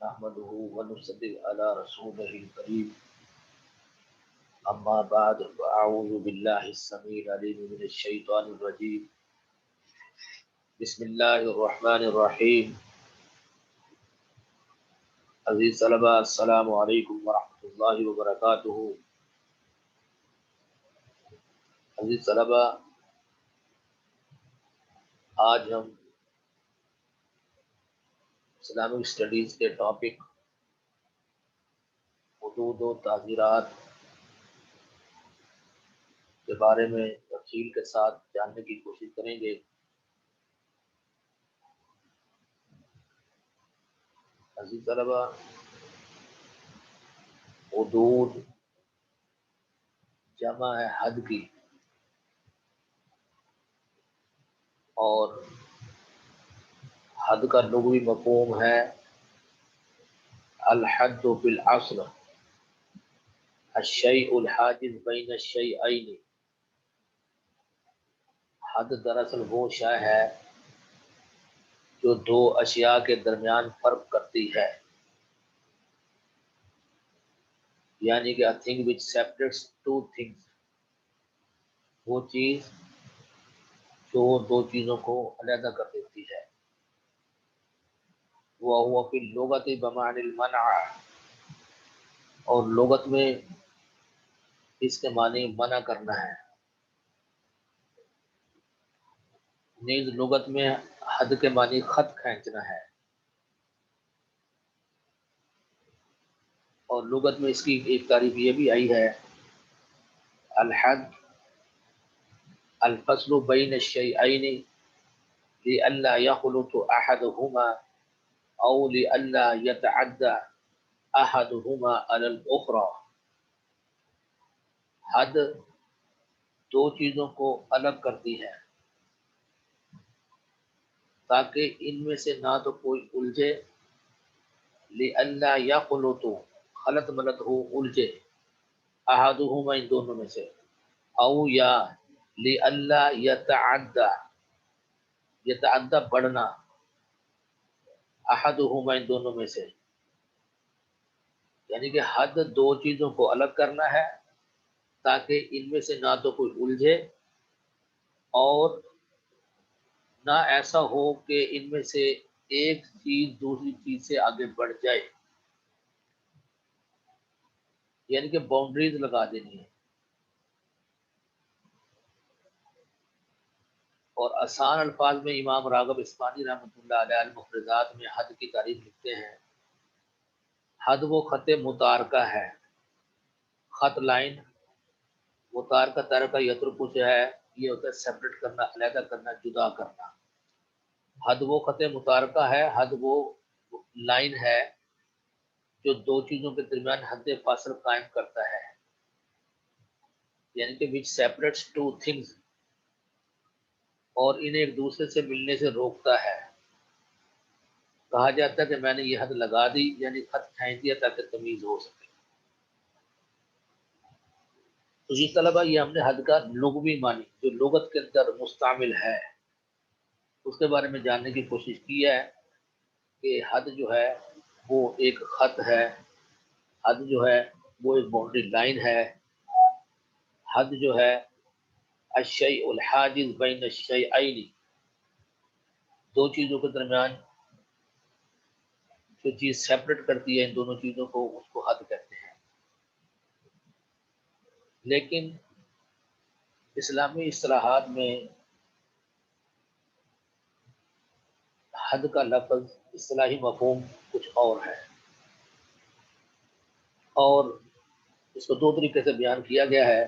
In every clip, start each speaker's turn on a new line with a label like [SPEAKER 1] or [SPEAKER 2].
[SPEAKER 1] نحمده ونصلي على رسوله الكريم أما بعد فأعوذ بالله السميع العليم من الشيطان الرجيم بسم الله الرحمن الرحيم عزیز طلبہ السلام علیکم ورحمۃ اللہ وبرکاتہ۔ عزیز طلبہ، آج ہم اسلامک اسٹڈیز کے ٹاپک حدود و تعزیرات کے بارے میں تفصیل کے ساتھ جاننے کی کوشش کریں گے۔ عزیز طلبہ، حدود جمع ہے حد کی، اور حد کا لغوی مفہوم ہے الحد بالاصل الشیء الحاجز بین الشیئین۔ حد دراصل وہ شے ہے جو دو اشیاء کے درمیان فرق کرتی ہے، یعنی کہ a thing which separates two things، وہ چیز جو دو چیزوں کو علیحدہ کر دیتی ہے۔ وَهُوَ فِي اللُّغَةِ بِمَعْنِ الْمَنْعِ، اور لغت میں اس کے معنی منع کرنا ہے۔ نیز لغت میں حد کے معنی خط کھینچنا ہے، اور لغت میں اس کی ایک تعریف یہ بھی آئی ہے الحد الفصل بین الشیئین لئلا یخلط احدہما او لئلا یتعدى احدہما علی الاخری۔ حد دو چیزوں کو الگ کرتی ہے تاکہ ان میں سے نہ تو کوئی الجھے، لئلا یخلط خلط ملط ہو، الجھے، احدہما ان دونوں میں سے، او یا لئلا یتعدى یتعدى بڑھنا، احدہما ان دونوں میں سے، یعنی کہ حد دو چیزوں کو الگ کرنا ہے تاکہ ان میں سے نہ تو کوئی الجھے اور نہ ایسا ہو کہ ان میں سے ایک چیز دوسری چیز سے آگے بڑھ جائے، یعنی کہ باؤنڈریز لگا دینی ہے۔ اور آسان الفاظ میں امام راغب اصفہانی رحمۃ اللہ علیہ المفردات میں حد کی تعریف لکھتے ہیں، حد وہ خط متارکہ ہے، خط لائن، متارکہ تارکہ یترکو سے ہے، یہ ہوتا ہے سیپریٹ کرنا، علیحدہ کرنا، جدا کرنا۔ حد وہ خط متارکہ ہے، حد وہ لائن ہے جو دو چیزوں کے درمیان حد فاصل قائم کرتا ہے، یعنی کہ which separates two things، اور انہیں ایک دوسرے سے ملنے سے روکتا ہے۔ کہا جاتا ہے کہ میں نے یہ حد لگا دی، یعنی خط کھینچ دیا تاکہ تمیز ہو سکے۔ تو یہ طلبہ، یہ ہم نے حد کا لغوی معنی جو لغت کے اندر مستعمل ہے اس کے بارے میں جاننے کی کوشش کی ہے کہ حد جو ہے وہ ایک خط ہے، حد جو ہے وہ ایک باؤنڈری لائن ہے، حد جو ہے الشیء الحاجز بین الشیئین، دو چیزوں کے درمیان جو چیز سیپریٹ کرتی ہے ان دونوں چیزوں کو، اس کو حد کہتے ہیں۔ لیکن اسلامی اصطلاحات میں حد کا لفظ اصطلاحی مفہوم کچھ اور ہے، اور اس کو دو طریقے سے بیان کیا گیا ہے۔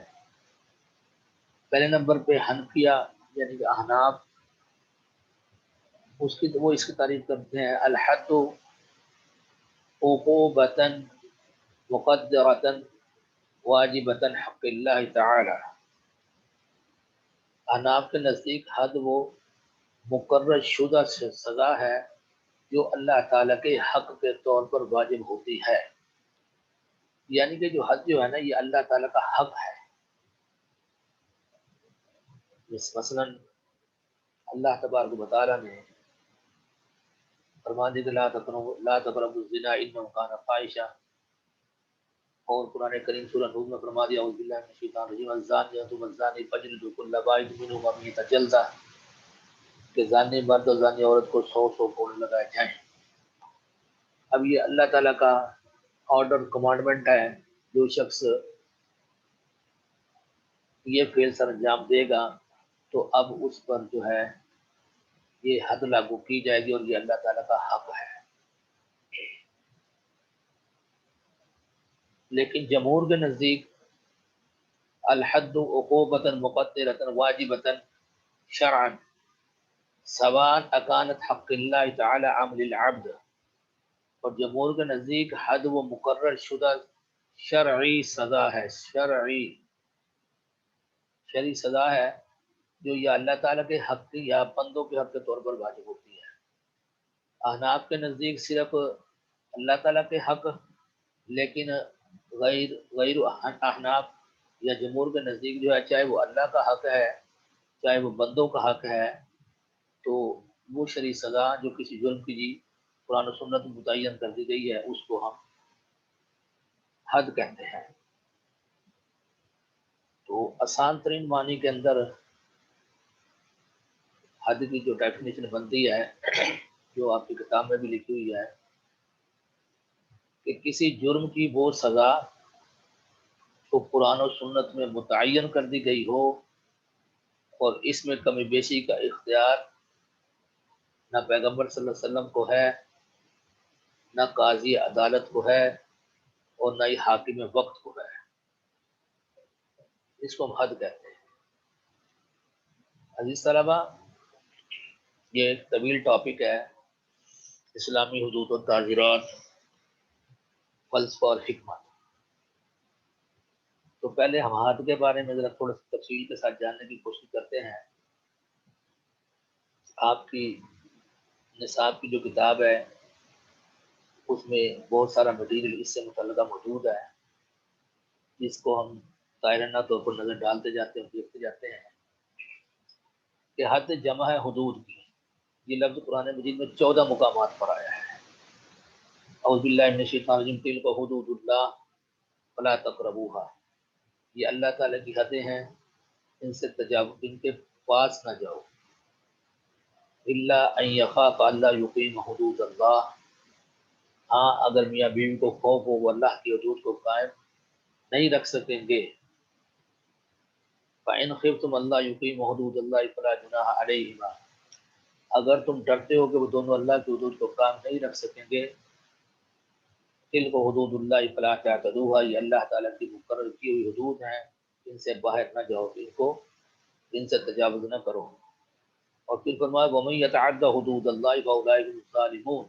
[SPEAKER 1] پہلے نمبر پہ حنفیہ یعنی کہ احناف، وہ اس کی تعریف کرتے ہیں الحد عقوبۃ مقدرۃ واجبۃ حق اللہ تعالی۔ احناف کے نزدیک حد وہ مقرر شدہ سزا ہے جو اللہ تعالیٰ کے حق کے طور پر واجب ہوتی ہے، یعنی کہ جو حد جو ہے نا یہ اللہ تعالیٰ کا حق ہے۔ مثلا اللہ تبارک و تعالیٰ نے فرما دی کہ لا تقربوا الزنا انه كان فاحشہ، اور قرآن کریم سورہ نور میں فرما دیا اعوذ باللہ من الشیطان الرجیم الزانیۃ والزانی فاجلدوا كل واحد منهما 100 جلدہ، کہ زانی مرد اور زانی عورت کو 100 کوڑے لگائے جائیں۔ اب یہ اللہ تعالیٰ کا آرڈر کمانڈمنٹ ہے، جو شخص یہ فعل سر انجام دے گا تو اب اس پر جو ہے یہ حد لاگو کی جائے گی، اور یہ اللہ تعالیٰ کا حق ہے۔ لیکن جمہور کے نزدیک الحد عقوبۃ مقدرۃ واجبۃ شرعا سواء اکانت حق اللہ تعالی عمل العبد، اور جمہور کے نزدیک حد وہ مقرر شدہ شرعی سزا ہے، شرعی سزا ہے جو یا اللہ تعالیٰ کے حق کی یا بندوں کے حق کے طور پر واجب ہوتی ہے۔ احناف کے نزدیک صرف اللہ تعالیٰ کے حق، لیکن غیر احناف یا جمہور کے نزدیک جو ہے چاہے وہ اللہ کا حق ہے چاہے وہ بندوں کا حق ہے، تو وہ شرعی سزا جو کسی جرم کی جی قرآن و سنت متعین کر دی گئی ہے اس کو ہم حد کہتے ہیں۔ تو آسان ترین معنی کے اندر حد کی جو ڈیفینیشن بنتی ہے، جو آپ کی کتاب میں بھی لکھی ہوئی ہے، کہ کسی جرم کی وہ سزا جو قرآن و سنت میں متعین کر دی گئی ہو اور اس میں کمی بیشی کا اختیار نہ پیغمبر صلی اللہ علیہ وسلم کو ہے، نہ قاضی عدالت کو ہے، اور نہ ہی حاکم وقت کو ہے، اس کو ہم حد کہتے ہیں۔ عزیز طلبہ، یہ ایک طویل ٹاپک ہے، اسلامی حدود و تعزیرات، فلسفہ اور حکمت۔ تو پہلے ہم حد کے بارے میں ذرا تھوڑا سا تفصیل کے ساتھ جاننے کی کوشش کرتے ہیں۔ آپ کی نصاب کی جو کتاب ہے اس میں بہت سارا مٹیریل اس سے متعلقہ موجود ہے، جس کو ہم طاہرانہ طور پر نظر ڈالتے جاتے ہیں، دیکھتے جاتے ہیں کہ حد جمع ہے حدود کی۔ یہ لفظ قرآن مجید میں 14 مقامات پر آیا ہے۔ اعوذ باللہ من الشیطان الرجیم تلک حدود اللہ فلا تقربوها، یہ اللہ تعالیٰ کی حدیں ہیں، ان سے تجاوز، ان کے پاس نہ جاؤ۔ الا ان یخاف اللہ یقیم حدود اللہ، ہاں اگر میاں بیوی کو خوف ہو وہ اللہ کی حدود کو قائم نہیں رکھ سکیں گے۔ فَإِنْ خِفْتُمْ أَلَّا يُقِيمُوا حُدُودَ اللَّهِ فَلَا جُنَاحَ عَلَيْهِمَا، اگر تم ڈرتے ہو کہ وہ دونوں اللہ کی حدود کو قائم نہیں رکھ سکیں گے، تِلْكَ حُدُودُ اللَّهِ فَلَا تَعْتَدُوهَا، یہ اللہ تعالیٰ کی مقرر کی ہوئی حدود ہیں، ان سے باہر نہ جاؤ، ان سے تجاوز نہ کرو۔ اور پھر فرمایا وَمَن يَتَعَدَّ حُدُودَ اللَّهِ فَأُولَٰئِكَ هُمُ الظَّالِمُونَ،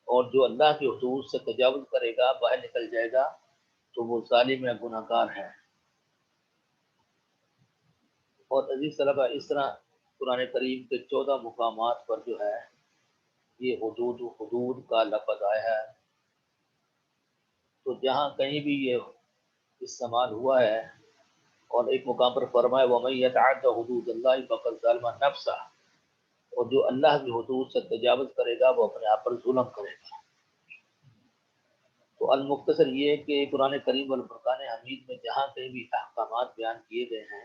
[SPEAKER 1] اور جو اللہ کی حدود سے تجاوز کرے گا، باہر نکل جائے گا، تو وہ ظالم ہے، گناہ گار ہے۔ اور عزیز طلبہ، اس طرح قرآن کریم کے 14 مقامات پر جو ہے یہ حدود کا لفظ آیا ہے۔ تو جہاں کہیں بھی یہ استعمال ہوا ہے، اور ایک مقام پر فرمایا وَمَن يَتَعَدَّ حُدُودَ اللَّهِ فَقَدْ ظَلَمَ نَفْسَهُ، اور جو اللہ کی حدود سے تجاوز کرے گا وہ اپنے آپ پر ظلم کرے گا۔ تو المختصر یہ کہ قرآن کریم والفرقان حمید میں جہاں کہیں بھی احکامات بیان کیے گئے ہیں،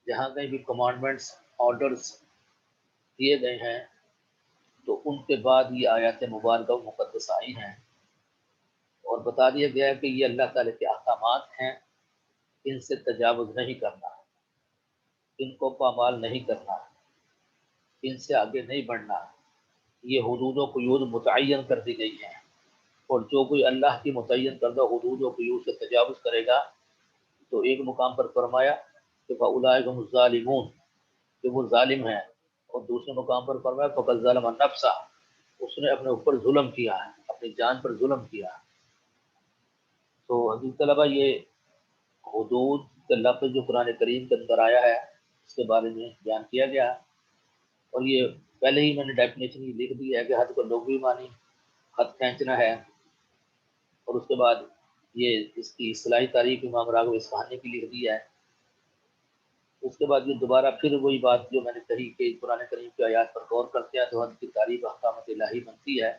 [SPEAKER 1] جہاں کہیں بھی کمانڈمنٹس، آرڈرز دیے گئے ہیں، تو ان کے بعد یہ آیات مبارکہ و مقدس آئی ہیں، اور بتا دیا گیا ہے کہ یہ اللہ تعالیٰ کے احکامات ہیں، ان سے تجاوز نہیں کرنا، ان کو پامال نہیں کرنا، ان سے آگے نہیں بڑھنا۔ یہ حدود و قیود متعین کر دی گئی ہیں، اور جو کوئی اللہ کی متعین کردہ حدود و قیود سے تجاوز کرے گا تو ایک مقام پر فرمایا کہ فَأُولَٰئِكَ هُمُ الظَّالِمُونَ، کہ وہ ظالم ہیں، اور دوسرے مقام پر فرمایا فَقَدْ ظَلَمَ نَفْسَهُ، اس نے اپنے اوپر ظلم کیا ہے، اپنی جان پر ظلم کیا۔ تو عزیز طلبہ، یہ حدود کا لفظ جو قرآن کریم کے اندر آیا ہے اس کے بارے میں بیان کیا گیا، اور یہ پہلے ہی میں نے ڈیفینیشن یہ لکھ دی ہے کہ حد کو لغوی معنی خط کھینچنا ہے، اور اس کے بعد یہ اس کی اصطلاحی تعریف امام راغب اصفہانی کی لکھ دی ہے اس کے بعد یہ دوبارہ پھر وہی بات جو میں نے کہی کہ قرآن کریم کی آیات پر غور کرتے ہیں تو حد کی تعریف احکامات الہی بنتی ہے،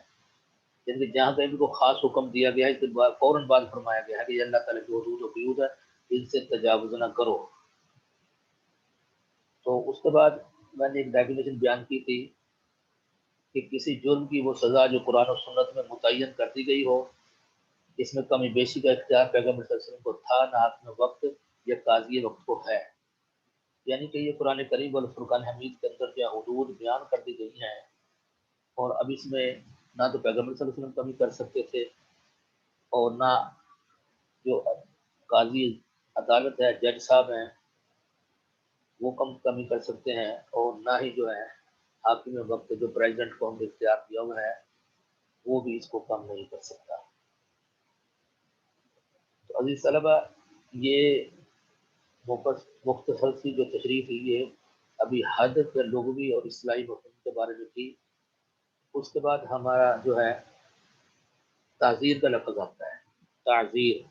[SPEAKER 1] یعنی کہ جہاں کہیں بھی کو خاص حکم دیا گیا ہے اس کے بعد فوراً بعد فرمایا گیا ہے کہ یہ اللہ تعالیٰ کی حدود و قیود ہے، ان سے تجاوز نہ کرو۔ تو اس کے بعد میں نے ایک ڈیفینیشن بیان کی تھی کہ کسی جرم کی وہ سزا جو قرآن و سنت میں متعین کر دی گئی ہو، اس میں کمی بیشی کا اختیار پیغمبر صلی اللہ علیہ وسلم کو تھا نہ حاکم وقت یا قاضی وقت کو ہے، یعنی کہ یہ قرآن کریم والفرقان حمید کے اندر جو حدود بیان کر دی گئی ہیں، اور اب اس میں نہ تو پیغمبر صلی اللہ علیہ وسلم کمی کر سکتے تھے اور نہ جو قاضی عدالت ہے، جج صاحب ہیں، وہ کمی کر سکتے ہیں، اور نہ ہی جو ہے حاکم وقت جو پریزیڈنٹ کو ہم نے اختیار دیا ہوا ہے وہ بھی اس کو کم نہیں کر سکتا۔ تو عزیز طلبہ، یہ مختصر سی جو تشریح تھی یہ ابھی حد کے لغوی اور اصطلاحی مفہوم کے بارے میں تھی۔ اس کے بعد ہمارا جو ہے تعزیر کا لفظ آتا ہے۔ تعزیر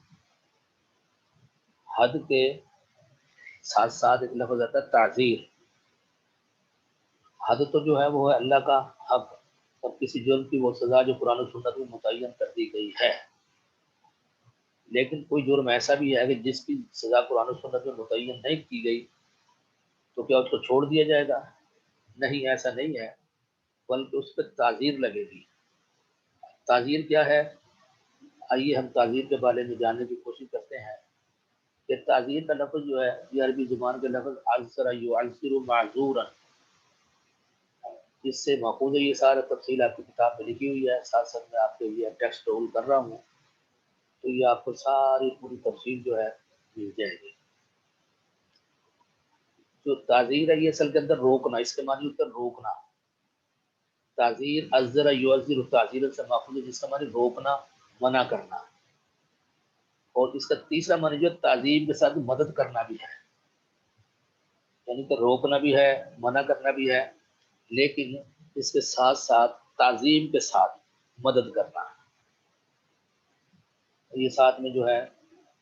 [SPEAKER 1] حد کے ساتھ ساتھ ایک لفظ آتا ہے تعزیر۔ حد تو جو ہے وہ ہے اللہ کا حق اور کسی جرم کی وہ سزا جو قرآن و سنت میں متعین کر دی گئی ہے، لیکن کوئی جرم ایسا بھی ہے کہ جس کی سزا قرآن و سنت میں متعین نہیں کی گئی تو کیا اس کو چھوڑ دیا جائے گا؟ نہیں، ایسا نہیں ہے، بلکہ اس پہ تعزیر لگے گی۔ تعزیر کیا ہے؟ آئیے ہم تعزیر کے بارے میں جاننے کی کوشش کرتے ہیں کہ تعزیر کا لفظ جو ہے یہ عربی زبان کے لفظ عذر یعذر معذورا، اس سے ماخوذ ہے۔ یہ سارا تفصیل آپ کی کتاب میں لکھی ہوئی ہے، ساتھ ساتھ میں آپ کے لیے ٹیکسٹ رول کر رہا ہوں، تو یہ آپ کو ساری پوری تفصیل جو ہے مل جائے گی۔ جو تعزیر ہے یہ اصل کے اندر روکنا، اس کے معنی ہوتا ہے روکنا۔ تعزیر عذر یعذر تعزیر سے ماخوذ ہے جس کا معنی روکنا، منع کرنا، اور اس کا تیسرا معنی جو تعظیم کے ساتھ مدد کرنا بھی ہے، یعنی کہ روکنا بھی ہے، منع کرنا بھی ہے، لیکن اس کے ساتھ ساتھ تعظیم کے ساتھ مدد کرنا۔ یہ ساتھ میں جو ہے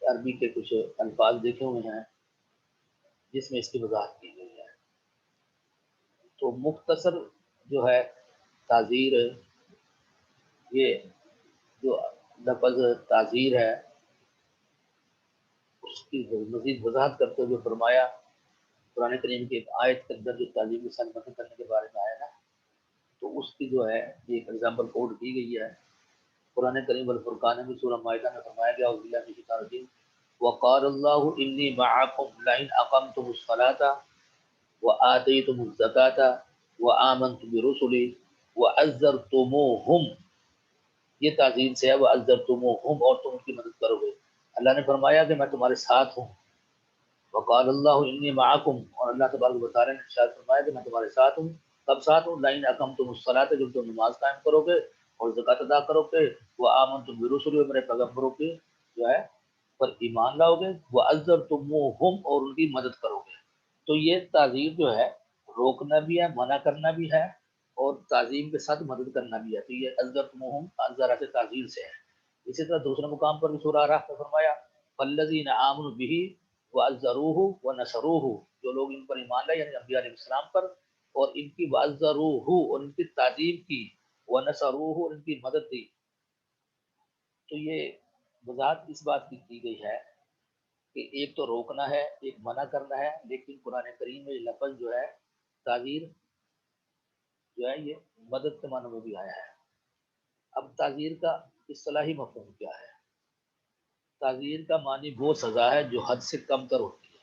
[SPEAKER 1] عربی کے کچھ الفاظ دیکھے ہوئے ہیں جس میں اس کی وضاحت کی گئی ہے۔ تو مختصر جو ہے تعزیر، یہ جو لفظ تعزیر ہے اس کی مزید وضاحت کرتے ہوئے فرمایا قرآن کریم کی ایک آیت کے اندر جو تعلیم کے ساتھ مدد کرنے کے بارے میں آیا نا، تو اس کی جو ہے ایک ایگزامپل کوڈ کی گئی ہے قرآن کریم والفرقان میں سورہ مائدہ میں فرمایا گیا اعوذ باللہ من الشیطان الرجیم وقال اللہ انی معکم لئن اقمتم الصلاۃ وآتیتم الزکاۃ وآمنتم برسلی وعزرتموہم، یہ تعظیم سے ہے وعزرتموہم، اور تم ان کی مدد کرو گے۔ اللہ نے فرمایا کہ میں تمہارے ساتھ ہوں، وقال اللہ انی معکم، اور اللہ تبارک بتا رہے ہیں ارشاد فرمایا کہ میں تمہارے ساتھ ہوں۔ کب ساتھ ہوں؟ لئن اقمتم الصلاۃ، جب تم نماز قائم کرو گے اور زکات ادا کرو گے، وآمنتم برسلی، اور میرے پیغمبروں کی جو ہے پر ایمان لاؤ گے، وعزرتموہم، اور ان کی مدد کرو گے۔ تو یہ تعزیر جو ہے روکنا بھی ہے، منع کرنا بھی ہے، اور تعظیم کے ساتھ مدد کرنا بھی ہے۔ تو یہ عزرتموہم عذرا سے تعزیر سے ہے۔ اسی طرح دوسرے مقام پر بھی سورہ اعراف میں فرمایا فالذین آمنوا بہ وعزروہ ونصروہ، جو لوگ ان پر ایمان لائے یعنی انبیاء علیہ السلام پر، اور ان کی وعزروہ، اور ان کی تعظیم کی، ونصروہ، اور ان کی مدد دی۔ تو یہ وضاحت اس بات کی گئی ہے کہ ایک تو روکنا ہے، ایک منع کرنا ہے، لیکن قرآن کریم میں یہ لفظ جو ہے تعزیر جو ہے یہ مدد کے معنی میں بھی آیا ہے۔ اب تعزیر کا اصطلاحی مفہوم کیا ہے؟ تعزیر کا معنی وہ سزا ہے جو حد سے کم تر ہوتی ہے،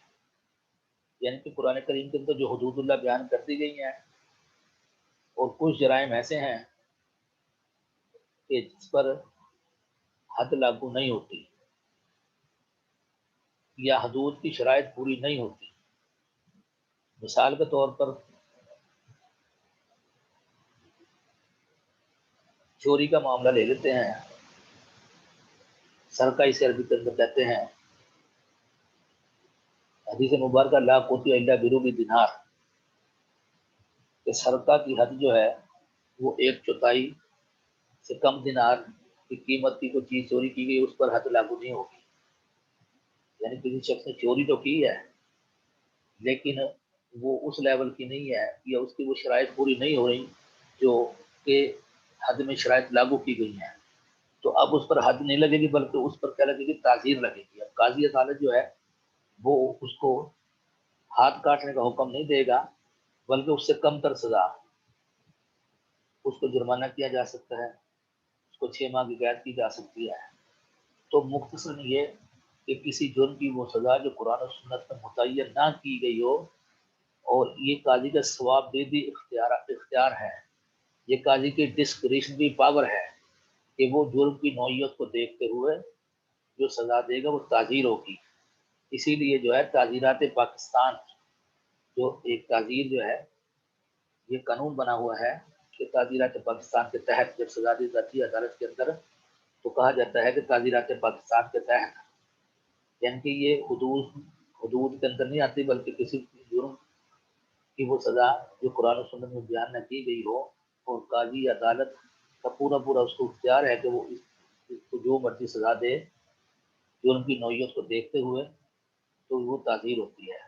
[SPEAKER 1] یعنی کہ قرآن کریم کے اندر جو حدود اللہ بیان کر دی گئی ہیں، اور کچھ جرائم ایسے ہیں کہ جس پر حد لاگو نہیں ہوتی یا حدود کی شرائط پوری نہیں ہوتی۔ مثال کے طور پر چوری کا معاملہ لے لیتے ہیں، سرقہ اسے عربی کے اندر کہتے ہیں۔ حدیث مبارکہ لا قوت الا بربع دینار، کہ سرقہ کی حد جو ہے وہ 1/4 سے کم دینار کی قیمت کی کوئی چیز چوری کی گئی، اس پر حد لاگو نہیں ہوگی۔ یعنی کسی شخص نے چوری تو کی ہے لیکن وہ اس لیول کی نہیں ہے یا اس کی وہ شرائط پوری نہیں ہو رہی جو کہ حد میں شرائط لاگو کی گئی ہیں، تو اب اس پر حد نہیں لگے گی بلکہ اس پر کیا لگے گی، تعزیر لگے گی۔ اب قاضی عدالت جو ہے وہ اس کو ہاتھ کاٹنے کا حکم نہیں دے گا بلکہ اس سے کم تر سزا، اس کو جرمانہ کیا جا سکتا ہے، اس کو 6 ماہ کی قید کی جا سکتی ہے۔ تو مختصر یہ کہ کسی جرم کی وہ سزا جو قرآن و سنت میں متعین نہ کی گئی ہو، اور یہ قاضی کا ثواب دے دی اختیار ہے، یہ قاضی کی ڈسکریشنری پاور ہے کہ وہ جرم کی نوعیت کو دیکھتے ہوئے جو سزا دے گا وہ تعزیر ہوگی۔ اسی لیے جو ہے تعزیرات پاکستان، جو ایک تعزیر جو ہے یہ قانون بنا ہوا ہے کہ تعزیرات پاکستان کے تحت جب سزا دی جاتی ہے عدالت کے اندر تو کہا جاتا ہے کہ تعزیرات پاکستان کے تحت، یعنی کہ یہ حدود کے اندر نہیں آتی بلکہ کسی جرم کی وہ سزا جو قرآن و سنت میں بیان نہ کی گئی ہو، اور قاضی عدالت کا پورا اس کو اختیار ہے کہ وہ اس کو جو مرضی سزا دے جرم کی نوعیت کو دیکھتے ہوئے، تو وہ تعزیر ہوتی ہے۔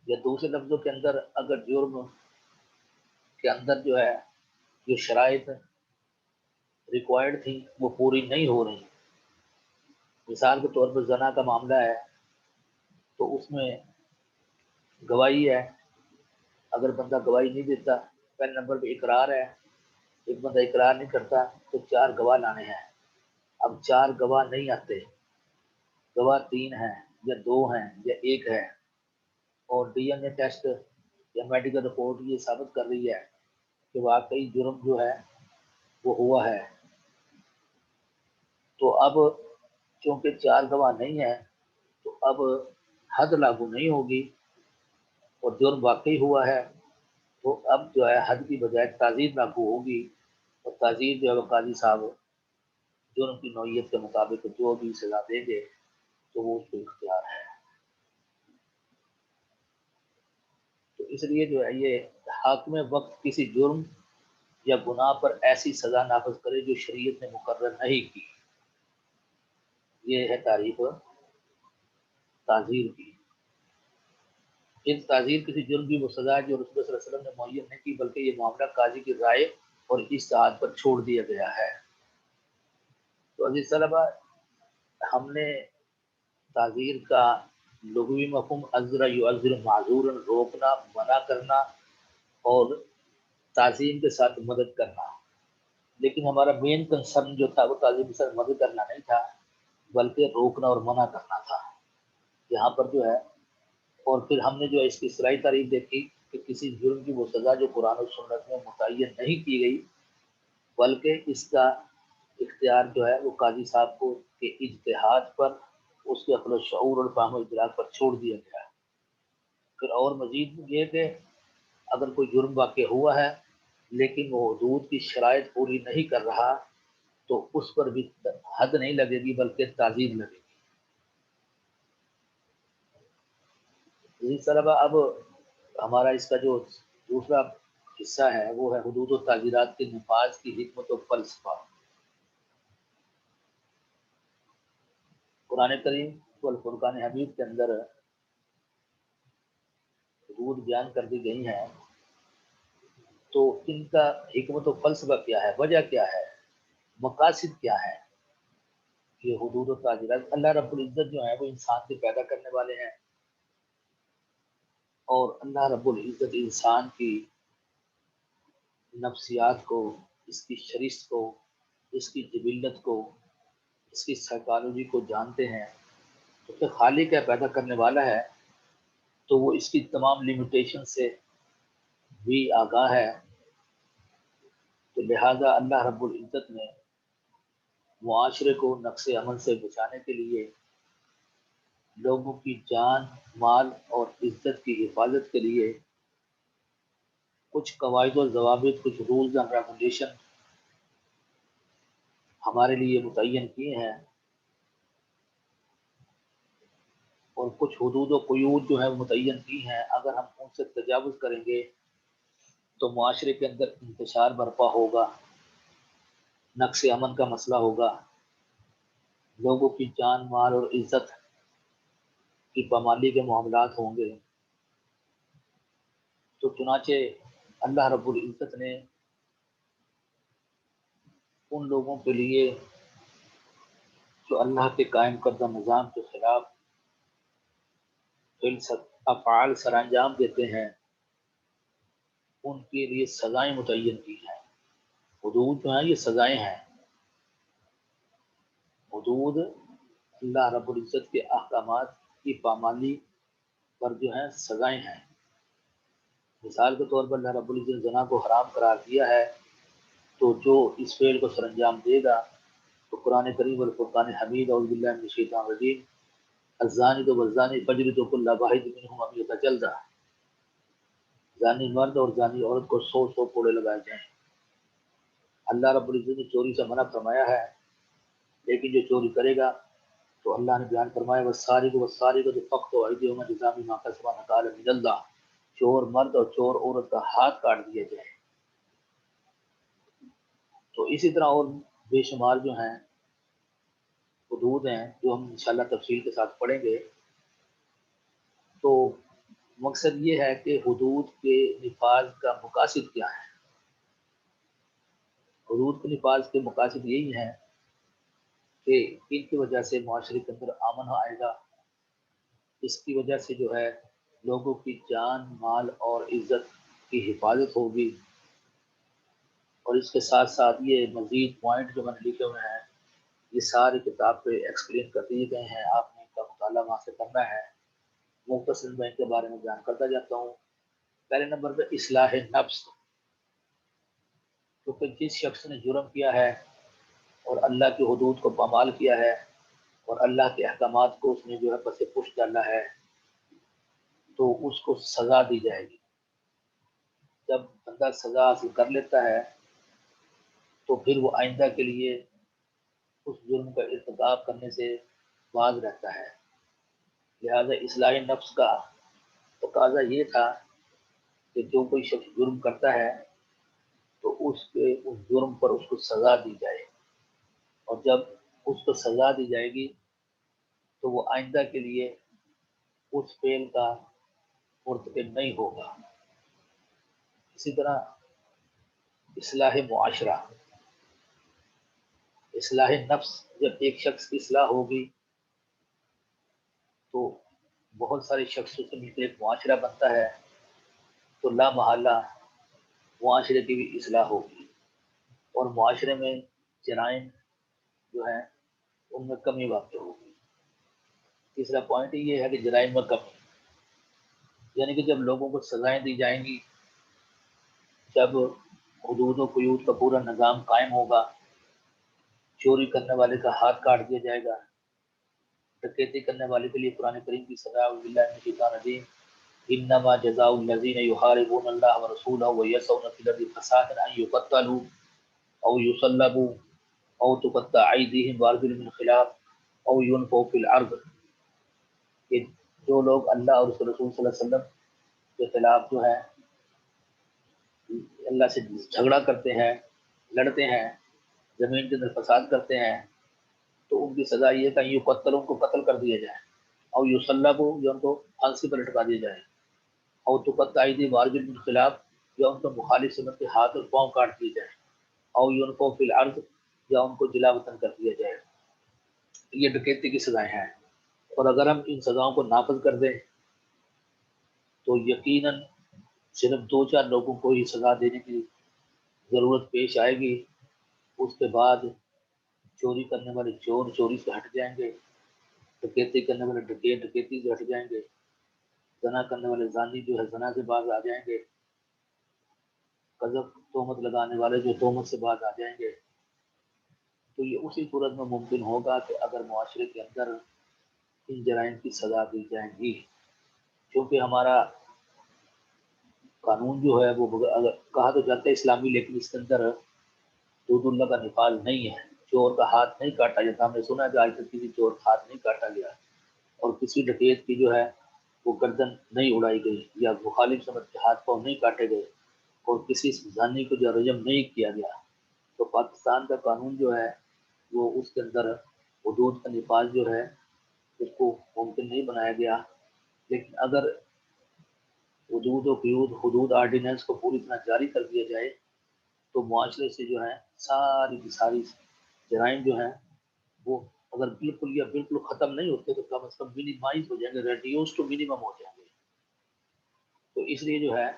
[SPEAKER 1] یا دوسرے لفظوں کے اندر اگر جرم کے اندر جو ہے جو شرائط ریکوائرڈ تھی وہ پوری نہیں ہو رہی، مثال کے طور پر زنا کا معاملہ ہے تو اس میں گواہی ہے، اگر بندہ گواہی نہیں دیتا، پہلے نمبر پہ اقرار ہے، ایک بندہ اقرار نہیں کرتا تو 4 گواہ لانے ہیں۔ اب 4 گواہ نہیں آتے، گواہ 3 ہیں یا 2 ہیں یا 1 ہے، اور ڈی این اے ٹیسٹ یا میڈیکل رپورٹ یہ ثابت کر رہی ہے کہ واقعی جرم جو ہے وہ ہوا ہے، تو اب چونکہ 4 گواہ نہیں ہیں تو اب حد لاگو نہیں ہوگی، اور جرم واقعی ہوا ہے تو اب جو ہے حد کی بجائے تعزیر لاگو ہوگی، اور تعزیر جو ہے وہ قاضی صاحب جرم کی نوعیت کے مطابق جو بھی سزا دیں گے تو وہ اس کو اختیار ہے۔ تو اس لیے جو ہے یہ حاکم وقت کسی جرم یا گناہ پر ایسی سزا نافذ کرے جو شریعت نے مقرر نہیں کی، یہ ہے تعریف تعزیر کی۔ ایک تعزیر کسی جرم کی وہ سزا ہے جو رسول صلی اللہ علیہ وسلم نے معین نہیں کی، بلکہ یہ معاملہ قاضی کی رائے اور اجتہاد پر چھوڑ دیا گیا ہے۔ تو عزیز طلبہ، ہم نے تعزیر کا لغوی مفہوم عذر یعذر معذورا، روکنا، منع کرنا اور تعظیم کے ساتھ مدد کرنا، لیکن ہمارا مین کنسرن جو تھا وہ تعظیم کے ساتھ مدد کرنا نہیں تھا بلکہ روکنا اور منع کرنا تھا یہاں پر جو ہے۔ اور پھر ہم نے جو ہے اس کی اصطلاحی تعریف دیکھی کہ کسی جرم کی وہ سزا جو قرآن و سنت میں متعین نہیں کی گئی بلکہ اس کا اختیار جو ہے وہ قاضی صاحب کو کے اجتہاد پر، اس کے عقل و شعور اور فہم و ادراک پر چھوڑ دیا گیا۔ پھر اور مزید یہ کہ اگر کوئی جرم واقع ہوا ہے لیکن وہ حدود کی شرائط پوری نہیں کر رہا تو اس پر بھی حد نہیں لگے گی بلکہ تعزیر لگے گی۔ اسی طرح اب ہمارا اس کا جو دوسرا حصہ ہے وہ ہے حدود و تعزیرات کے نفاذ کی حکمت و فلسفہ۔ قرآن کریم والفرقان حمید کے اندر حدود بیان کر دی گئی ہیں، تو ان کا حکمت و فلسفہ کیا ہے، وجہ کیا ہے، مقاصد کیا ہے؟ یہ حدود و تعزیرات اللہ رب العزت جو ہے وہ انسان کے پیدا کرنے والے ہیں، اور اللہ رب العزت انسان کی نفسیات کو، اس کی شرش کو، اس کی جبلت کو، اس کی سائیکالوجی کو جانتے ہیں۔ تو پھر خالق ہے، پیدا کرنے والا ہے، تو وہ اس کی تمام لیمیٹیشن سے بھی آگاہ ہے۔ تو لہذا اللہ رب العزت نے معاشرے کو نقص عمل سے بچانے کے لیے، لوگوں کی جان، مال اور عزت کی حفاظت کے لیے کچھ قواعد و ضوابط، کچھ رولز اینڈ ریگولیشن ہمارے لیے متعین کیے ہیں، اور کچھ حدود و قیود جو ہیں متعین کی ہیں۔ اگر ہم ان سے تجاوز کریں گے تو معاشرے کے اندر انتشار برپا ہوگا، نقص امن کا مسئلہ ہوگا، لوگوں کی جان، مال اور عزت کی پامالی کے معاملات ہوں گے۔ تو چنانچہ اللہ رب العزت نے ان لوگوں کے لیے جو اللہ کے قائم کردہ نظام کے خلاف افعال سر انجام دیتے ہیں ان کے لیے سزائیں متعین کی ہیں۔ حدود جو ہیں یہ سزائیں ہیں۔ حدود اللہ رب العزت کے احکامات کی پامالی پر جو ہیں سزائیں ہیں۔ مثال کے طور پر اللہ رب العزت نے زنا کو حرام قرار دیا ہے، تو جو اس فعل کو سر انجام دے گا تو قرآن کریم والفرقان حمید اعوذ باللہ من الشیطان الرجیم الزانی تو والزانی فجلدوا کل واحد منہما مئۃ جلدہ، زانی مرد اور زانی عورت کو 100 کوڑے لگائے جائیں۔ اللہ رب العزت نے چوری سے منع فرمایا ہے، لیکن جو چوری کرے گا تو اللہ نے بیان فرمایا والسارق والسارقۃ فاقطعوا ایدیہما جزاء بما کسبا نکالا من اللہ، چور مرد اور چور عورت کا ہاتھ کاٹ دیا جائے۔ تو اسی طرح اور بے شمار جو ہیں حدود ہیں جو ہم انشاءاللہ تفصیل کے ساتھ پڑھیں گے۔ تو مقصد یہ ہے کہ حدود کے نفاذ کا مقاصد کیا ہے۔ حدود کے نفاذ کے مقاصد یہی ہیں کہ ان کی وجہ سے معاشرے کے اندر امن آئے گا، اس کی وجہ سے جو ہے لوگوں کی جان مال اور عزت کی حفاظت ہوگی، اور اس کے ساتھ ساتھ یہ مزید پوائنٹ جو میں نے لکھے ہوئے ہیں یہ ساری کتاب پہ ایکسپلین کر دیے گئے ہیں، آپ نے ان کا مطالعہ وہاں سے کرنا ہے۔ مختصر میں ان کے بارے میں بیان کرتا جاتا ہوں۔ پہلے نمبر پہ اصلاح نفس، کیونکہ جس شخص نے جرم کیا ہے اور اللہ کی حدود کو پامال کیا ہے اور اللہ کے احکامات کو اس نے جو ہے پس پش ڈالا ہے تو اس کو سزا دی جائے گی۔ جب بندہ سزا حاصل کر لیتا ہے تو پھر وہ آئندہ کے لیے اس جرم کا ارتکاب کرنے سے باز رہتا ہے۔ لہذا اصلاح نفس کا تقاضا یہ تھا کہ جو کوئی شخص جرم کرتا ہے تو اس جرم پر اس کو سزا دی جائے، اور جب اس کو سزا دی جائے گی تو وہ آئندہ کے لیے اس فعل کا مرتکب نہیں ہوگا۔ اسی طرح اصلاح معاشرہ، اصلاح نفس، جب ایک شخص کی اصلاح ہوگی تو بہت سارے شخصوں سے مل کر ایک معاشرہ بنتا ہے، تو لا محالہ معاشرے کی بھی اصلاح ہوگی اور معاشرے میں جرائم جو ہیں ان میں کمی واقع ہوگی۔ تیسرا پوائنٹ یہ ہے کہ جرائم میں کمی، یعنی کہ جب لوگوں کو سزائیں دی جائیں گی، جب حدود و قیود کا پورا نظام قائم ہوگا، چوری کرنے والے کا ہاتھ کاٹ دیا جائے گا، ڈکیتی کرنے والے کے لیے قرآن کریم کی سزا باللہ من الشیطان الرجیم انما جزاء الذین یحاربون اللہ ورسولہ ویسعون فی الارض فسادا ان یقتلوا او یصلبوا او تقطع ایدیہم وارجلہم من خلاف او ینفوا فی الارض، کہ جو لوگ اللہ اور اس کے رسول صلی اللہ علیہ وسلم کے خلاف جو ہے اللہ سے جھگڑا کرتے ہیں، لڑتے ہیں، زمین کے اندر فساد کرتے ہیں، تو ان کی سزا یہ کہ یقتل، ان کو قتل کر دیا جائے، او یصلبوا، یا ان کو پھانسی پر لٹکا دیا جائے، او تقطع ایدیہم وارجلہم من خلاف، یا ان کو مخالف سمت کے ہاتھ اور پاؤں کاٹ دیے جائے، او ینفوا فی الارض، یا ان کو جلا وطن کر دیا جائے۔ یہ ڈکیتی کی سزائیں ہیں، اور اگر ہم ان سزاؤں کو نافذ کر دیں تو یقیناً صرف 2-4 لوگوں کو ہی سزا دینے کی ضرورت پیش آئے گی، اس کے بعد چوری کرنے والے چور چوری سے ہٹ جائیں گے، ڈکیتی کرنے والے ڈکیتی سے ہٹ جائیں گے، زنا کرنے والے زانی جو ہے زنا سے باز آ جائیں گے، قذف تہمت لگانے والے جو تہمت سے باز آ جائیں گے۔ تو یہ اسی صورت میں ممکن ہوگا کہ اگر معاشرے کے اندر ان جرائم کی سزا دی جائیں گی، کیونکہ ہمارا قانون جو ہے وہ اگر کہا تو جاتا ہے اسلامی، لیکن اس کے اندر حدود اللہ کا نفاذ نہیں ہے۔ چور کا ہاتھ نہیں کاٹا جاتا، ہم نے سنا ہے کہ آج تک کسی چور کا ہاتھ نہیں کاٹا گیا، اور کسی ڈکیت کی جو ہے وہ گردن نہیں اڑائی گئی، یا مخالف سمت کے ہاتھ پاؤں نہیں کاٹے گئے، اور کسی زانی کو جو رجم نہیں کیا گیا۔ تو پاکستان کا قانون جو ہے وہ اس کے اندر حدود کا نفاذ جو ہے اس کو ممکن نہیں بنایا گیا۔ لیکن اگر حدود و قیود حدود آرڈیننس کو پوری طرح جاری کر دیا جائے تو معاشرے سے جو ہے ساری کی ساری جرائم جو ہیں وہ اگر بالکل یا بالکل ختم نہیں ہوتے تو کم از کم منیمائز ہو جائیں گے، ریڈیوس ٹو منیمم ہو جائیں گے۔ تو اس لیے جو ہے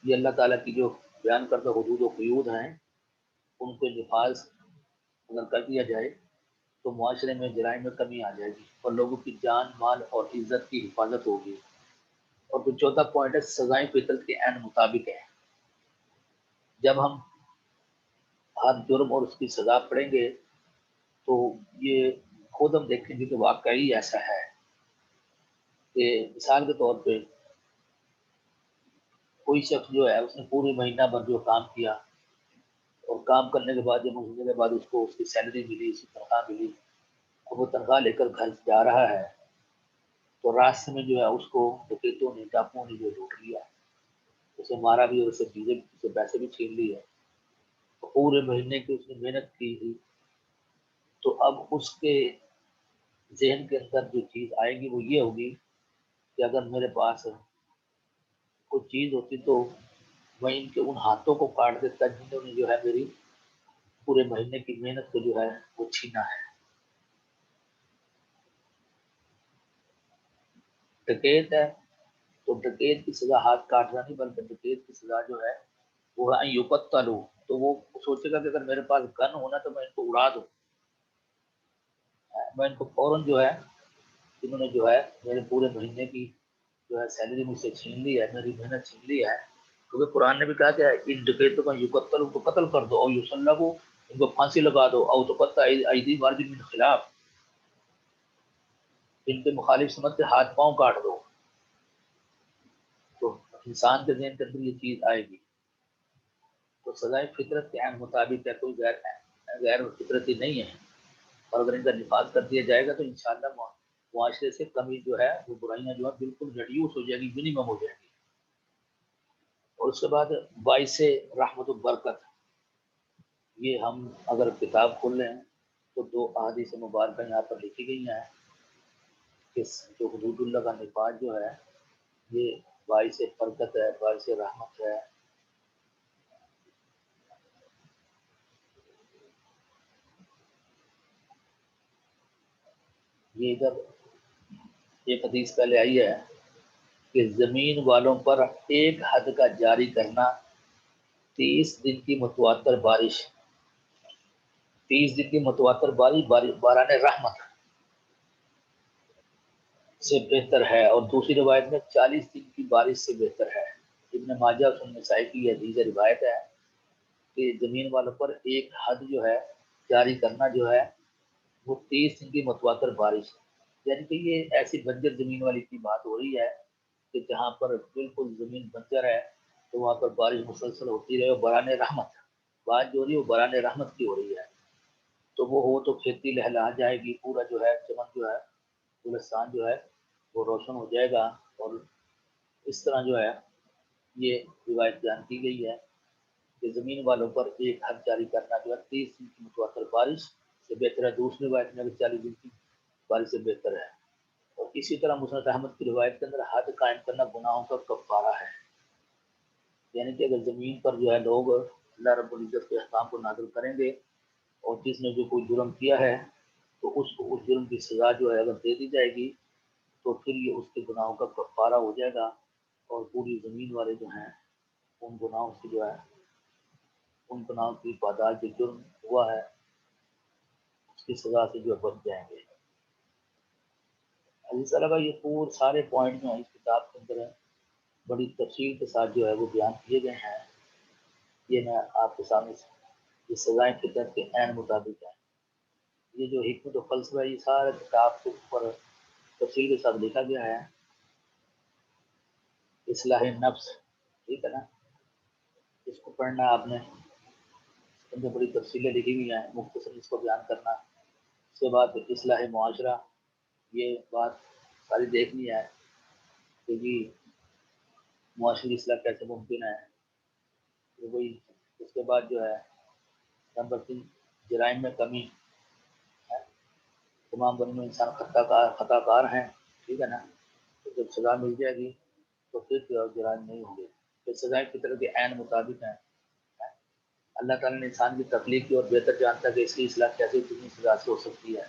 [SPEAKER 1] یہ اللہ تعالیٰ کی جو بیان کردہ حدود و قیود ہیں ان کے نفاذ اگر کر دیا جائے تو معاشرے میں جرائم میں کمی آ جائے گی اور لوگوں کی جان مال اور عزت کی حفاظت ہوگی۔ اور پھر چوتھا پوائنٹ ہے سزائیں فطرت کے عین مطابق ہے۔ جب ہم ہر جرم اور اس کی سزا پڑیں گے تو یہ خود ہم دیکھیں گے کہ واقعی ایسا ہے کہ مثال کے طور پہ کوئی شخص جو ہے اس نے پورے مہینہ بھر جو کام کیا اور کام کرنے کے بعد جب مہینے کے بعد اس کو اس کی سیلری ملی، اس کی تنخواہ ملی اور وہ تنخواہ لے کر گھر جا رہا ہے تو راستے میں جو ہے اس کو ڈکیتوں نے ڈاکوؤں نے جو لوٹ لیا، اسے مارا بھی اور اسے چیزیں اسے پیسے بھی چھین لیے۔ پورے مہینے کی اس نے محنت کی تھی تو اب اس کے ذہن کے اندر جو چیز آئے گی وہ یہ ہوگی کہ اگر میرے پاس کوئی چیز ہوتی تو میں ان کے ان ہاتھوں کو کاٹ دیتا جنہوں نے جو ہے میری پورے مہینے کی محنت کو جو ہے وہ چھینا ہے۔ ڈکیت ہے تو ڈکیت کی سزا ہاتھ کاٹنا نہیں بلکہ ڈکیت کی سزا جو ہے وہ ہے یقتلوا، تو وہ سوچے گا کہ اگر میرے پاس گن ہونا تو میں ان کو اڑا دوں، میں ان کو فوراً جو ہے انہوں نے جو ہے میرے پورے مہینے کی جو ہے سیلری مجھ سے چھین لی ہے، میری محنت چھین لی ہے، کیونکہ قرآن نے بھی کہا کہ ان ڈکیتوں کا یقتل کو قتل کر دو اور یصلبوا ان کو پھانسی لگا دو او تقطع ایدیہم وارجلہم من خلاف، ان کے مخالف سمت سے ہاتھ پاؤں کاٹ دو۔ تو انسان کے ذہن کے اندر یہ چیز آئے گی تو سزائے فطرت کے عین مطابق ہے، کوئی غیر فطرتی نہیں ہے، اور اگر ان کا نفاذ کر دیا جائے گا تو انشاءاللہ معاشرے سے کمی جو ہے وہ برائیاں جو ہے بالکل ریڈیوس ہو جائے گی، منیمم ہو جائیں گی۔ اور اس کے بعد باعث رحمت و برکت، یہ ہم اگر کتاب کھول لیں تو دو احادیث مبارکہ یہاں پر لکھی گئی ہیں کہ جو حدود اللہ کا نفاذ جو ہے یہ باعث برکت ہے، باعث رحمت ہے۔ یہ ادھر ایک حدیث پہلے آئی ہے کہ زمین والوں پر ایک حد کا جاری کرنا 30 دن کی متواتر بارش، 30 دن کی متواتر باران رحمت سے بہتر ہے، اور دوسری روایت میں 40 دن کی بارش سے بہتر ہے۔ ابن ماجہ اور سنن نسائی کی یہ حدیث روایت ہے کہ زمین والوں پر ایک حد جو ہے جاری کرنا جو ہے وہ 30 دن کی متواتر بارش، یعنی کہ یہ ایسی بنجر زمین والی کی بات ہو رہی ہے کہ جہاں پر بالکل زمین بنجر ہے تو وہاں پر بارش مسلسل ہوتی رہے اور بران رحمت، بات جو ہو رہی ہے وہ بران رحمت کی ہو رہی ہے، تو وہ ہو تو کھیتی لہلہا جائے گی، پورا جو ہے چمن جو ہے گلستان جو ہے وہ روشن ہو جائے گا۔ اور اس طرح جو ہے یہ روایت بیان کی گئی ہے کہ زمین والوں پر ایک حد جاری کرنا جو ہے 30 دن کی متواتر بارش سے بہتر ہے، دوسری روایت میں 40 دن کی بارش سے بہتر ہے۔ اور اسی طرح مسند احمد کی روایت کے اندر حد قائم کرنا گناہوں کا کفارہ ہے، یعنی کہ اگر زمین پر جو ہے لوگ اللہ رب العزت کے احکام کو نازل کریں گے اور جس نے جو کوئی جرم کیا ہے تو اس کو اس جرم کی سزا جو ہے اگر دے دی جائے گی تو پھر یہ اس کے گناہوں کا کفارہ ہو جائے گا، اور پوری زمین والے جو ہیں ان گناہوں سے جو ہے ان گناہوں کی پاداش جو جرم ہوا ہے اس کی سزا سے جو بچ جائیں گے۔ عزیز طلبہ یہ پورے سارے پوائنٹ جو ہیں اس کتاب کے اندر ہیں بڑی تفصیل کے ساتھ جو ہے وہ بیان کیے گئے ہیں، یہ میں آپ کے سامنے یہ سزائیں فطرت کے عین مطابق ہیں۔ یہ جو حکمت و فلسفہ ہے یہ سارے کتاب کے اوپر تفصیل کے ساتھ لکھا گیا ہے، اصلاح نفس، ٹھیک ہے نا، اس کو پڑھنا آپ نے، اس میں بڑی تفصیلیں لکھی ہوئی ہیں، مختصر اس کو بیان کرنا۔ اس کے بعد اصلاح معاشرہ، یہ بات ساری دیکھنی ہے کہ جی معاشرتی اصلاح کیسے ممکن ہے، تو وہی اس کے بعد جو ہے نمبر 3 جرائم میں کمی ہے، تمام بنی میں انسان خطا کار ہیں، ٹھیک ہے نا، تو جب سزا مل جائے گی تو پھر جرائم نہیں ہوں گے، پھر سزائیں فطرت کے عین مطابق ہیں۔ اللہ تعالیٰ نے انسان کی تخلیق کی اور بہتر جانتا ہے کہ اس کی اصلاح کیسے کتنی سزا سے ہو سکتی ہے،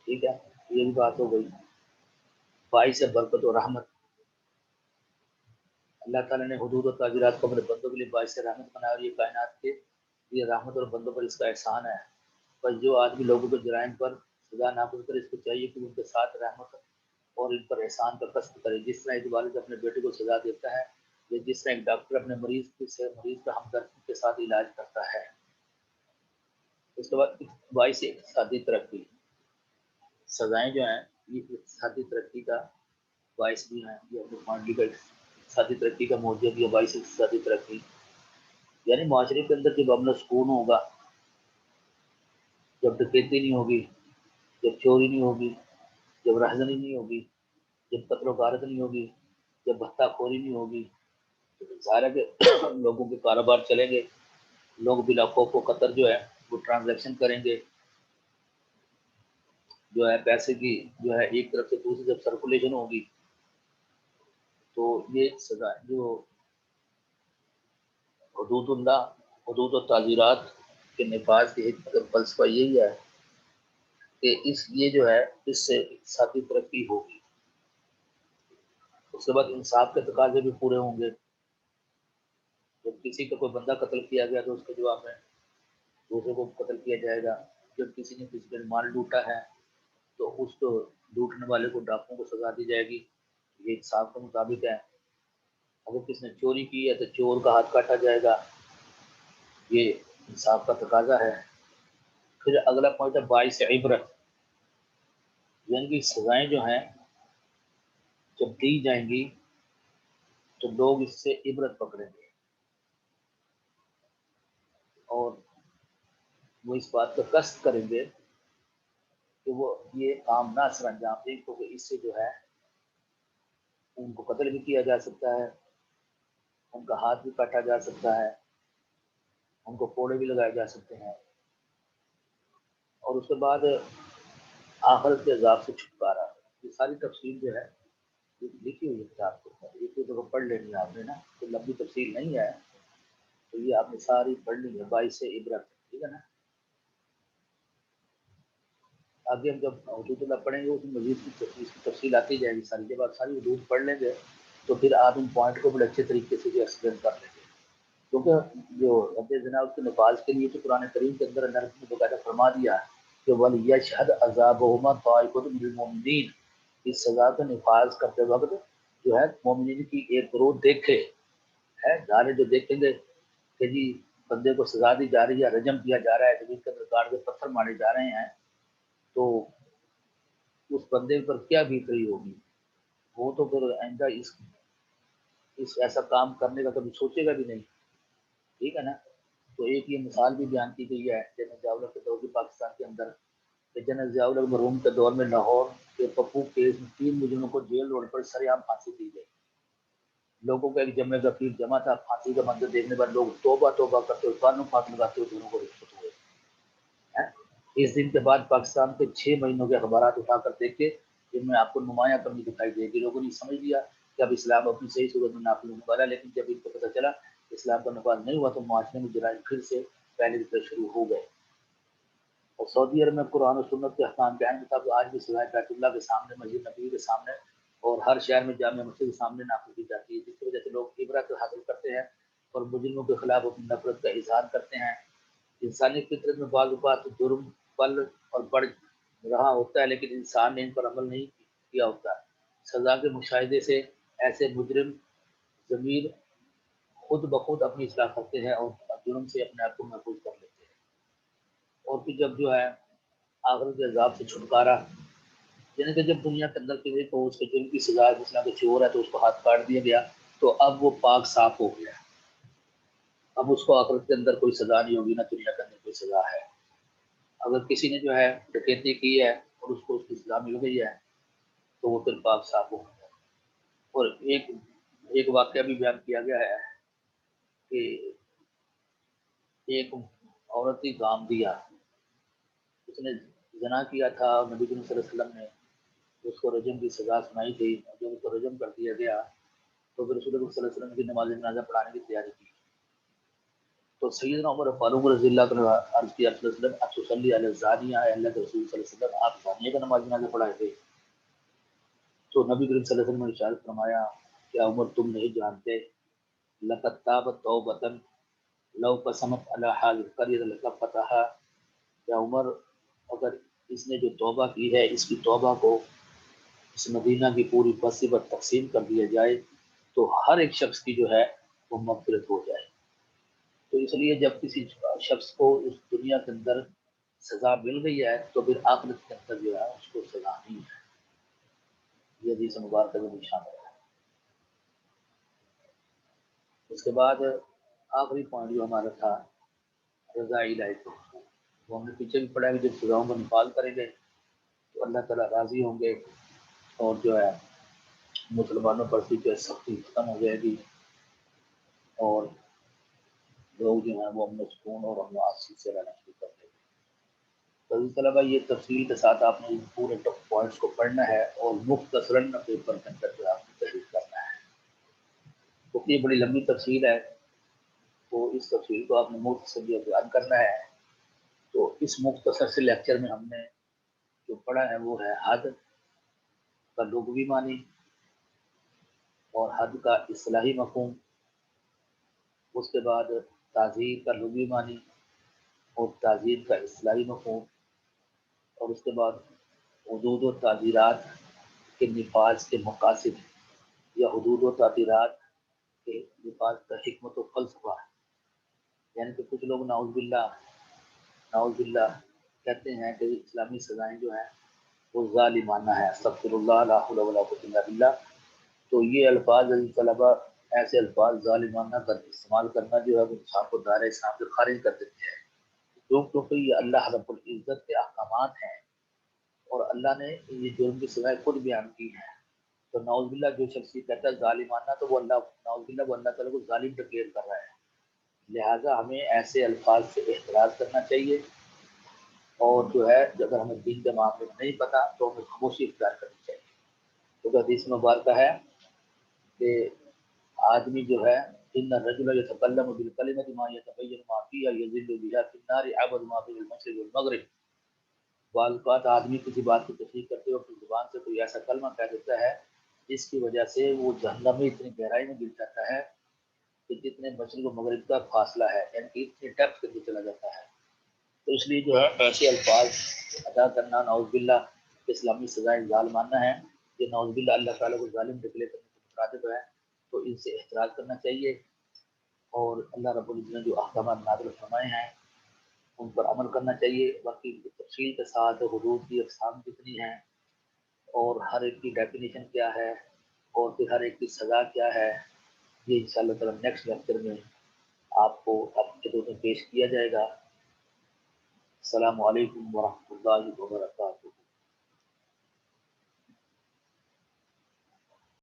[SPEAKER 1] ٹھیک ہے، یہ بھی بات ہو گئی۔ باعث برکت و رحمت، اللہ تعالیٰ نے حدود و تعزیرات کو اپنے بندوں کے لیے باعث رحمت بنایا، اور یہ کائنات کے یہ رحمت اور بندوں پر اس کا احسان ہے۔ بس جو آدمی لوگوں کے جرائم پر سزا نافذ کرے، اس کو چاہیے کہ ان کے ساتھ رحمت اور ان پر احسان کا قصد کرے۔ جس طرح ایک والد اپنے بیٹے کو سزا دیتا ہے، یا جس طرح ایک ڈاکٹر اپنے مریض کا ہمدردی کے ساتھ علاج کرتا ہے۔ اس کے بعد باعث اقتصادی ترقی، سزائیں جو ہیں یہ اقتصادی ترقی کا باعث بھی ہیں، یہ اپنے معاشرے کا اقتصادی ترقی کا موجب یا باعث اقتصادی ترقی، یعنی معاشرے کے اندر جب امن سکون ہوگا، جب ڈکیتی نہیں ہوگی، جب چوری نہیں ہوگی، جب رہزنی نہیں ہوگی، جب قتل و غارت نہیں ہوگی، جب بھتہ خوری نہیں ہوگی، تو ظاہر ہے کہ لوگوں کے کاروبار چلیں گے، لوگ بلا خوف و خطر جو ہے وہ ٹرانزیکشن کریں گے، جو ہے پیسے کی جو ہے ایک طرف سے دوسری جب سرکولیشن ہوگی، تو یہ سزا جو حدود اللہ، حدود و تعزیرات کے نفاذ کی حکمت اور فلسفہ یہی ہے کہ یہ جو ہے اس سے اقتصادی ترقی ہوگی۔ اس کے بعد انصاف کے تقاضے بھی پورے ہوں گے، جب کسی کا کوئی بندہ قتل کیا گیا تو اس کے جواب میں دوسرے کو قتل کیا جائے گا، جب کسی نے کسی کا مال لوٹا ہے تو اس کو لوٹنے والے کو ڈاکوؤں کو سزا دی جائے گی، یہ انصاف کے مطابق ہے۔ اگر کسی نے چوری کی ہے تو چور کا ہاتھ کاٹا جائے گا، یہ انصاف کا تقاضا ہے۔ پھر اگلا پوائنٹ ہے باعث عبرت، یعنی کہ سزائیں جو ہیں جب دی جائیں گی تو لوگ اس سے عبرت پکڑیں گے، اور وہ اس بات کا قصد کریں گے کہ وہ یہ کام نہ سر انجام دیں، کیونکہ اس سے جو ہے ان کو قتل بھی کیا جا سکتا ہے، ان کا ہاتھ بھی کاٹا جا سکتا ہے، ان کو کوڑے بھی لگائے جا سکتے ہیں۔ اور اس کے بعد آخرت کے عذاب سے چھٹکارا، یہ ساری تفصیل جو ہے یہ لکھی ہوئی ہے کتاب کے اوپر، یہ تو پڑھ لینی ہے آپ نے نا، تو لمبی تفصیل نہیں ہے، تو یہ آپ نے ساری پڑھ لی ہے، باعث عبرت، ٹھیک ہے نا۔ آگے ہم جب حدود اللہ پڑھیں گے اس میں مزید کی تفصیل آتی جائے گی ساری، جب آپ ساری حدود پڑھ لیں گے تو پھر آپ ان پوائنٹ کو بڑے اچھے طریقے سے جو ایکسپلین کر لیں گے، کیونکہ جو رب جناب کے نفاذ کے لیے تو قرآن کریم کے اندر اللہ نے باقاعدہ فرما دیا کہ وَلْيَشْهَدْ عَذَابَهُمَا طَائِفَةٌ مِّنَ الْمُؤْمِنِينَ، اس سزا کا نفاذ کرتے وقت جو ہے مومنین کی ایک گروہ دیکھے ہے، ظاہر جو دیکھیں گے کہ جی بندے کو سزا دی جا رہی ہے، رجم کیا جا رہا ہے، زمین کے اندر گاڑ کے پتھر مارے جا رہے ہیں، تو اس بندے پر کیا بیت رہی ہوگی، وہ تو پھر آئندہ اس ایسا کام کرنے کا کبھی سوچے گا بھی نہیں، ٹھیک ہے نا۔ تو ایک یہ مثال بھی بیان کی گئی ہے جنرل ضیاء الحق کے دور کی پاکستان کے اندر، کہ جنرل ضیاء الحق مرحوم کے دور میں لاہور کے پپو کیس میں 3 مجرموں کو جیل روڈ پر سر عام پھانسی دی گئی، لوگوں کا ایک جمع غفیر جمع تھا، پھانسی کا منظر دیکھنے پر لوگ توبہ توبہ کرتے ہوئے قانون پھانسی لگاتے ہوئے دونوں کو رخصت ہوئے۔ اس دن کے بعد پاکستان کے 6 مہینوں کے اخبارات اٹھا کر دیکھے، جن میں آپ کو نمایاں کمی دکھائی دے گی، لوگوں نے سمجھ لیا کہ اب اسلام اپنی صحیح صورت میں نافذ ہونے والا ہے، لیکن جب ان کو پتہ چلا اسلام کا نفاذ نہیں ہوا تو معاشرے میں جرائم پھر سے پہلے کی طرح شروع ہو گئے۔ اور سعودی عرب میں قرآن و سنت کے احکام کے مطابق آج بھی سزائے بیت اللہ کے سامنے، مسجد نبوی کے سامنے اور ہر شہر میں جامع مسجد کے سامنے نافذ کی جاتی ہے، جس کی وجہ سے لوگ عبرت حاصل کرتے ہیں اور مجرموں کے خلاف اپنی نفرت کا اظہار کرتے ہیں۔ انسانی فطرت میں بعض اوقات جرم پل اور بڑھ رہا ہوتا ہے، لیکن انسان نے ان پر عمل نہیں کیا ہوتا، سزا کے مشاہدے سے ایسے مجرم ضمیر خود بخود اپنی اصلاح کرتے ہیں اور جرم سے اپنے آپ کو محفوظ کر لیتے ہیں۔ اور پھر جب جو ہے آخرت کے عذاب سے چھٹکارا، یعنی کہ جب دنیا کے اندر کسی کو اس کے جرم کی سزا ہے، مثلا کہ چور ہے تو اس کو ہاتھ کاٹ دیا گیا، تو اب وہ پاک صاف ہو گیا، اب اس کو آخرت کے اندر کوئی سزا نہیں ہوگی، نہ دنیا کے اندر کوئی سزا ہے۔ اگر کسی نے جو ہے ڈکیتی کی ہے اور اس کو اس کی سزا مل گئی ہے تو وہ پھر پاک صاف ہو گیا۔ اور ایک واقعہ بھی بیان کیا گیا ہے کہ ایک عورت ہی گام دیا، اس نے زنا کیا تھا، نبی کریم صلی اللہ علیہ وسلم نے اس کو رجم کی سزا سنائی تھی، جب اس کو رجم کر دیا گیا تو پھر رسول اللہ صلی اللہ علیہ وسلم کی نماز جنازہ پڑھانے کی تیاری کی تو سیدنا عمر فاروق رضی اللہ عنہ عرض کیا رسول اللہ اتصلی علی الزانیہ، اللہ کے رسول صلی اللہ علیہ وسلم آپ زانیہ کا نماز جنازہ پڑھائے تھے؟ تو نبی کریم صلی اللہ علیہ وسلم نے ارشاد فرمایا کہ عمر تم نہیں جانتے لقد تابت توبۃ لو قسمت علی حال قریۃ لکفتھا، کہ عمر اگر اس نے جو توبہ کی ہے اس کی توبہ کو اس مدینہ کی پوری بستی پر تقسیم کر دیا جائے تو ہر ایک شخص کی جو ہے وہ مغفرت ہو جائے۔ تو اس لیے جب کسی شخص کو اس دنیا کے اندر سزا مل گئی ہے تو پھر آخرت کے اندر جو ہے اس کو سزا نہیں ہے، یہ حدیث مبارکہ میں نشان ہے۔ اس کے بعد آخری پوائنٹ جو ہمارا تھا رضا الہی کو، وہ ہم نے پیچھے بھی پڑھا کہ جب سزاؤں کا نفاذ کریں گے تو اللہ تعالیٰ راضی ہوں گے اور جو ہے مسلمانوں پر بھی جو ہے سختی ختم ہو جائے گی اور لوگ جو ہیں وہ امن سکون اور امن آسیب سے رہنا شروع کر دیں گے۔ تو طلبا یہ تفصیل کے ساتھ آپ نے پورے پوائنٹس کو پڑھنا ہے اور مختصراً پیپر کے اندر جو آپ کو تحریر کرنا ہے، کیونکہ یہ بڑی لمبی تفصیل ہے تو اس تفصیل کو آپ نے مختصر بیان کرنا ہے۔ تو اس مختصر سے لیکچر میں ہم نے جو پڑھا ہے وہ ہے حد کا لغوی معنی اور حد کا اصطلاحی مفہوم، اس کے بعد تعزیر کا لغوی معنی اور تعزیر کا اصطلاحی مفہوم، اور اس کے بعد حدود و تعزیرات کے نفاذ کے مقاصد یا حدود و تعزیرات کے نفاذ کا حکمت و فلسفہ، یعنی کہ کچھ لوگ نعوذ باللہ کہتے ہیں کہ اسلامی سزائیں جو ہیں وہ ظالمانہ ہے، استغفر اللہ لا حول ولا قوۃ الا باللہ۔ تو یہ الفاظ طلبا ایسے الفاظ ظالمانہ کا استعمال کرنا جو ہے وہ انسان کو دائرہ اسلام سے خارج کر دیتے ہیں، کیونکہ یہ اللہ رب العزت کے احکامات ہیں اور اللہ نے یہ جرم کی سزائیں خود بیان کی ہیں۔ تو نعوذ باللہ جو شخص یہ کہتا ہے ظالمانہ تو وہ نعوذ باللہ وہ اللہ تعالیٰ کو ظالم ڈکلیئر کر رہا ہے، لہٰذا ہمیں ایسے الفاظ سے احتراز کرنا چاہیے اور جو ہے اگر ہمیں دین کے معاملے میں نہیں پتا تو ہمیں خاموشی اختیار کرنی چاہیے، کیونکہ حدیث مبارکہ ہے کہ آدمی جو ہے ان الرجل یتکلم بالکلمۃ ما یتبین ما فیہا یضل بها فی النار ابعد ما بین المشرق والمغرب۔ بعض اوقات آدمی کسی بات کی تصدیق کرتے ہوئے اپنی زبان سے کوئی ایسا کلمہ کہہ دیتا ہے جس کی وجہ سے وہ جہنم میں اتنی گہرائی میں گر جاتا ہے کہ جتنے مشرق و مغرب کا فاصلہ ہے، یعنی کہ اتنی ڈیپتھ کے اندر چلا جاتا ہے۔ تو اس لیے جو ہے ایسے الفاظ ادا کرنا نعوذ باللہ اسلامی سزائیں ظالمانہ ہیں، کہ نعوذ باللہ اللہ تعالیٰ کو ظالم ڈکلیئر کرنے سے مترادف ہے، تو ان سے احتراز کرنا چاہیے اور اللہ رب العزت نے جو احکامات نازل فرمائے ہیں ان پر عمل کرنا چاہیے۔ باقی تفصیل کے ساتھ حدود کی اقسام کتنی ہیں اور ہر ایک کی ڈیفینیشن کیا ہے اور پھر ہر ایک کی سزا کیا ہے، یہ انشاءاللہ تعالیٰ نیکسٹ لیکچر میں آپ کو آپ کے میں پیش کیا جائے گا۔ السلام علیکم ورحمۃ اللہ وبرکاتہ۔